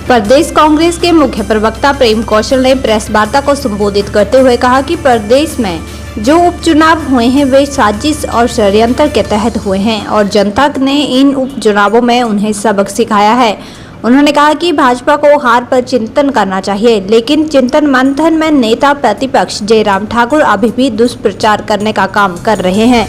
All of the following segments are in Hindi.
प्रदेश कांग्रेस के मुख्य प्रवक्ता प्रेम कौशल ने प्रेस वार्ता को संबोधित करते हुए कहा कि प्रदेश में जो उपचुनाव हुए हैं वे साजिश और षड्यंत्र के तहत हुए हैं और जनता ने इन उपचुनावों में उन्हें सबक सिखाया है। उन्होंने कहा कि भाजपा को हार पर चिंतन करना चाहिए, लेकिन चिंतन मंथन में नेता प्रतिपक्ष जयराम ठाकुर अभी भी दुष्प्रचार करने का काम कर रहे हैं।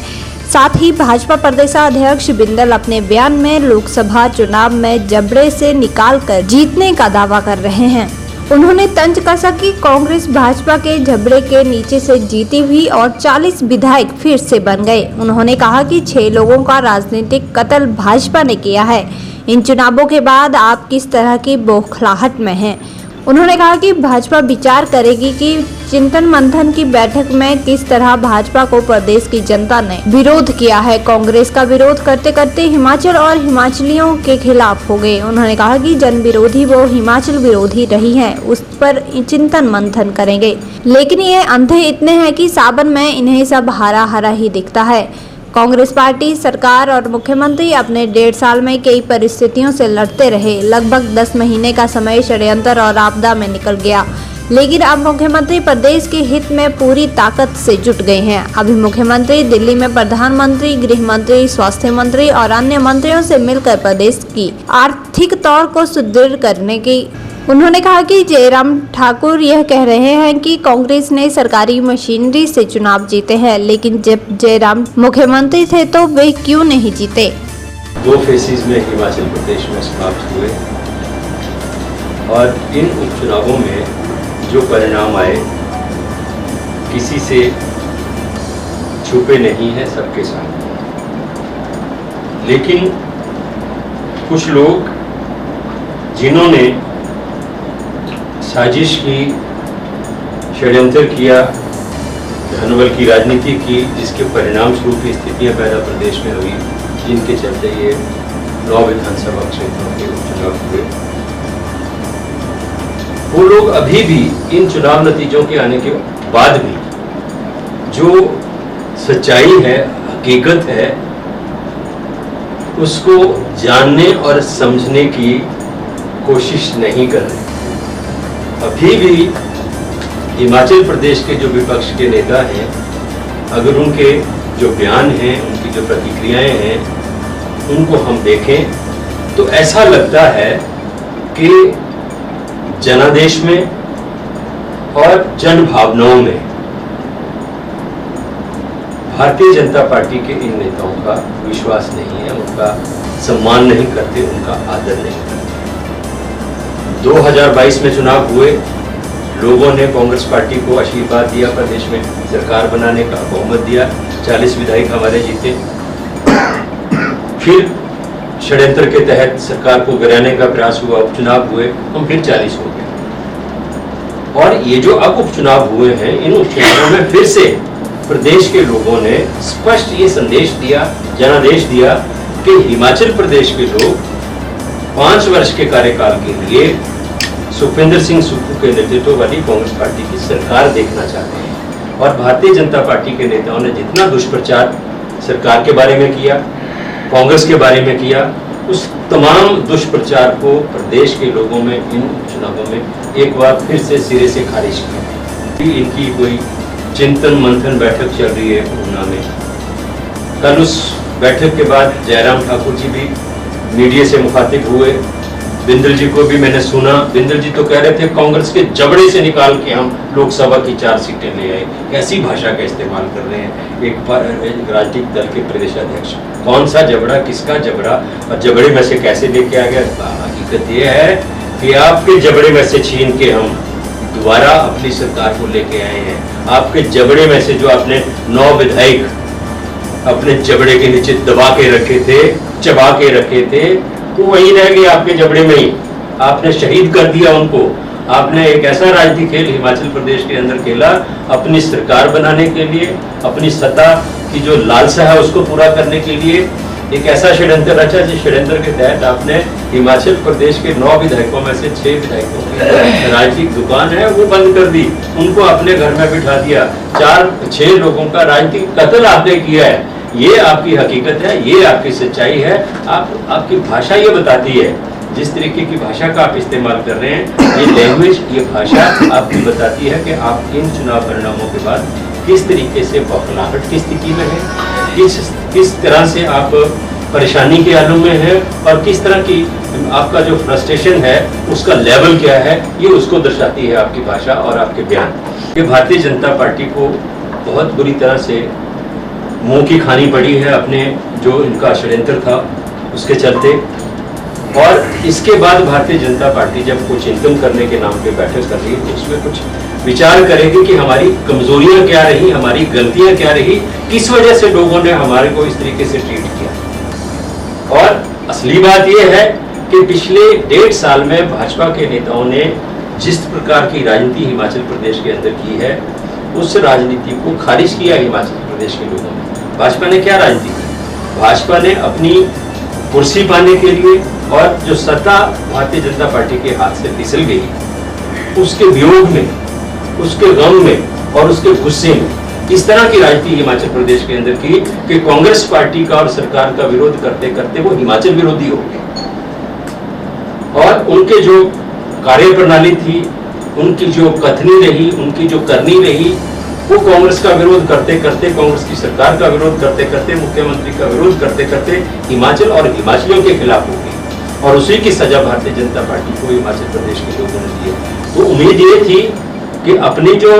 साथ ही भाजपा प्रदेशाध्यक्ष बिंदल अपने बयान में लोकसभा चुनाव में जबड़े से निकालकर जीतने का दावा कर रहे हैं। उन्होंने तंज कसा कि कांग्रेस भाजपा के जबड़े के नीचे से जीती हुई और 40 विधायक फिर से बन गए। उन्होंने कहा कि 6 लोगों का राजनीतिक कत्ल भाजपा ने किया है। इन चुनावों के बाद आप किस तरह की बौखलाहट में हैं? उन्होंने कहा कि भाजपा विचार करेगी कि चिंतन मंथन की बैठक में किस तरह भाजपा को प्रदेश की जनता ने विरोध किया है। कांग्रेस का विरोध करते करते हिमाचल और हिमाचलियों के खिलाफ हो गए। उन्होंने कहा कि जन विरोधी वो हिमाचल विरोधी रही हैं, उस पर चिंतन मंथन करेंगे, लेकिन ये अंधे इतने हैं कि सावन में इन्हें सब हरा हरा ही दिखता है। कांग्रेस पार्टी, सरकार और मुख्यमंत्री अपने 1.5 साल में कई परिस्थितियों से लड़ते रहे। लगभग 10 महीने का समय षड्यंत्र और आपदा में निकल गया, लेकिन अब मुख्यमंत्री प्रदेश के हित में पूरी ताकत से जुट गए हैं। अभी मुख्यमंत्री दिल्ली में प्रधानमंत्री, गृह मंत्री, स्वास्थ्य मंत्री और अन्य मंत्रियों से मिलकर प्रदेश की आर्थिक तौर को सुदृढ़ करने की। उन्होंने कहा कि जयराम ठाकुर यह कह रहे हैं कि कांग्रेस ने सरकारी मशीनरी से चुनाव जीते हैं, लेकिन जब जयराम मुख्यमंत्री थे तो वे क्यों नहीं जीते? 2 फेसेस में हिमाचल प्रदेश में समाप्त हुए और इन उपचुनावों में जो परिणाम आए किसी से छुपे नहीं है, सबके सामने। लेकिन कुछ लोग जिन्होंने साजिश की, षड्यंत्र किया, धनबल की राजनीति की, जिसके परिणाम स्वरूप स्थितियां पैदा प्रदेश में हुई, जिनके चलते ये 9 विधानसभा क्षेत्रों के उपचुनाव हुए, वो लोग अभी भी इन चुनाव नतीजों के आने के बाद भी जो सच्चाई है, हकीकत है, उसको जानने और समझने की कोशिश नहीं कर रहे। अभी भी हिमाचल प्रदेश के जो विपक्ष के नेता हैं, अगर उनके जो बयान हैं, उनकी जो प्रतिक्रियाएं हैं, उनको हम देखें तो ऐसा लगता है कि जनादेश में और जन भावनाओं में भारतीय जनता पार्टी के इन नेताओं का विश्वास नहीं है, उनका सम्मान नहीं करते, उनका आदर नहीं करते। 2022 में चुनाव हुए, लोगों ने कांग्रेस पार्टी को आशीर्वाद दिया, प्रदेश में सरकार बनाने का बहुमत दिया, 40 विधायक हमारे जीते। फिर षड्यंत्र के तहत सरकार को गिराने का प्रयास हुआ, उपचुनाव हुए, हम फिर 40 हो गए। और ये जो अब उपचुनाव हुए हैं, इन उपचुनावों में फिर से प्रदेश के लोगों ने स्पष्ट ये संदेश दिया, जनादेश दिया कि हिमाचल प्रदेश के लोग 5 वर्ष के कार्यकाल के लिए सुखविंदर सिंह सुक्खू के नेतृत्व वाली कांग्रेस पार्टी की सरकार देखना चाहते हैं। और भारतीय जनता पार्टी के नेताओं ने जितना दुष्प्रचार सरकार के बारे में किया, कांग्रेस के बारे में किया, उस तमाम दुष्प्रचार को प्रदेश के लोगों में इन चुनावों में एक बार फिर से सिरे से खारिज किया। इनकी कोई चिंतन मंथन बैठक चल रही है ऊना में। कल उस बैठक के बाद जयराम ठाकुर जी भी मीडिया से मुखातिब हुए। बिंदल जी को भी मैंने सुना, बिंदल जी तो कह रहे थे कांग्रेस के जबड़े से निकाल के हम लोकसभा की 4 सीटें ले आए। कैसी भाषा का इस्तेमाल कर रहे हैं एक राजनीतिक दल के प्रदेशाध्यक्ष। कौन सा जबड़ा, किसका जबड़ा, और जबड़े में से कैसे लेके आ गया? हकीकत ये है कि आपके जबड़े में से छीन के हम दोबारा अपनी सरकार को लेके आए हैं। आपके जबड़े में से जो आपने 9 विधायक अपने जबड़े के नीचे दबा के रखे थे, चबा के रखे थे, वो वही रह गए आपके जबड़े में ही। आपने शहीद कर दिया उनको। आपने एक ऐसा राजनीतिक खेल हिमाचल प्रदेश के अंदर खेला, अपनी सरकार बनाने के लिए, अपनी सत्ता की जो लालसा है उसको पूरा करने के लिए एक ऐसा षड्यंत्र रचा, जिस षड्यंत्र के तहत आपने हिमाचल प्रदेश के 9 विधायकों में से 6 विधायकों की राजनीतिक दुकान है वो बंद कर दी, उनको अपने घर में बिठा दिया। 4-6 लोगों का राजनीतिक कत्ल आपने किया है। ये आपकी हकीकत है, ये आपकी सच्चाई है। आपकी भाषा ये बताती है जिस तरीके की भाषा का आप इस्तेमाल कर रहे हैं, ये लैंग्वेज, ये भाषा आपकी बताती है कि आप इन चुनाव परिणामों के बाद किस तरीके से बौखलाहट की स्थिति में है, किस तरह से आप परेशानी के आलम में है और किस तरह की आपका जो फ्रस्ट्रेशन है उसका लेवल क्या है, ये उसको दर्शाती है आपकी भाषा और आपके बयान। ये भारतीय जनता पार्टी को बहुत बुरी तरह से मुंह की खानी पड़ी है अपने जो इनका षड्यंत्र था उसके चलते, और इसके बाद भारतीय जनता पार्टी जब कुछ चिंतन करने के नाम पे बैठक कर रही है तो उसमें कुछ विचार करेगी कि हमारी कमजोरियां क्या रही, हमारी गलतियां क्या रही, किस वजह से लोगों ने हमारे को इस तरीके से ट्रीट किया। और असली बात यह है कि पिछले 1.5 साल में भाजपा के नेताओं ने जिस प्रकार की राजनीति हिमाचल प्रदेश के अंदर की है, उस राजनीति को खारिज किया हिमाचल प्रदेश के लोगों ने। भाजपा ने क्या राजनीति की? भाजपा ने अपनी कुर्सी पाने के लिए और जो सत्ता भारतीय जनता पार्टी के हाथ से फिसल गई, उसके वियोग में, उसके गम में और उसके गुस्से में इस तरह की राजनीति हिमाचल प्रदेश के अंदर की कि कांग्रेस पार्टी का और सरकार का विरोध करते करते वो हिमाचल विरोधी हो गए। और उनके जो कार्य प्रणाली थी, उनकी जो कथनी रही, उनकी जो करनी रही, वो कांग्रेस का विरोध करते करते, कांग्रेस की सरकार का विरोध करते करते, मुख्यमंत्री का विरोध करते करते हिमाचल और हिमाचलियों के खिलाफ हो गई। और उसी की सजा भारतीय जनता पार्टी को हिमाचल प्रदेश के लोगों ने दी। तो उम्मीद ये थी कि अपने जो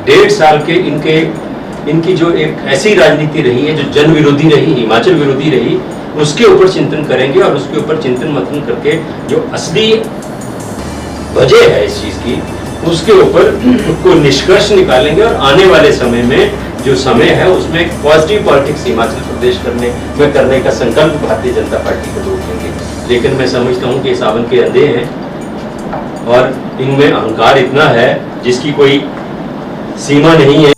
1.5 साल के इनकी जो एक ऐसी राजनीति रही है जो जन विरोधी रही, हिमाचल विरोधी रही, उसके ऊपर चिंतन करेंगे और उसके ऊपर चिंतन मंथन करके जो असली वजह है इस चीज की, उसके ऊपर उसको निष्कर्ष निकालेंगे और आने वाले समय में जो समय है उसमें पॉजिटिव पॉलिटिक्स हिमाचल प्रदेश करने का संकल्प भारतीय जनता पार्टी के लोग लेंगे। लेकिन मैं समझता हूँ कि सावन के अंधे हैं और इनमें अहंकार इतना है जिसकी कोई सीमा नहीं है।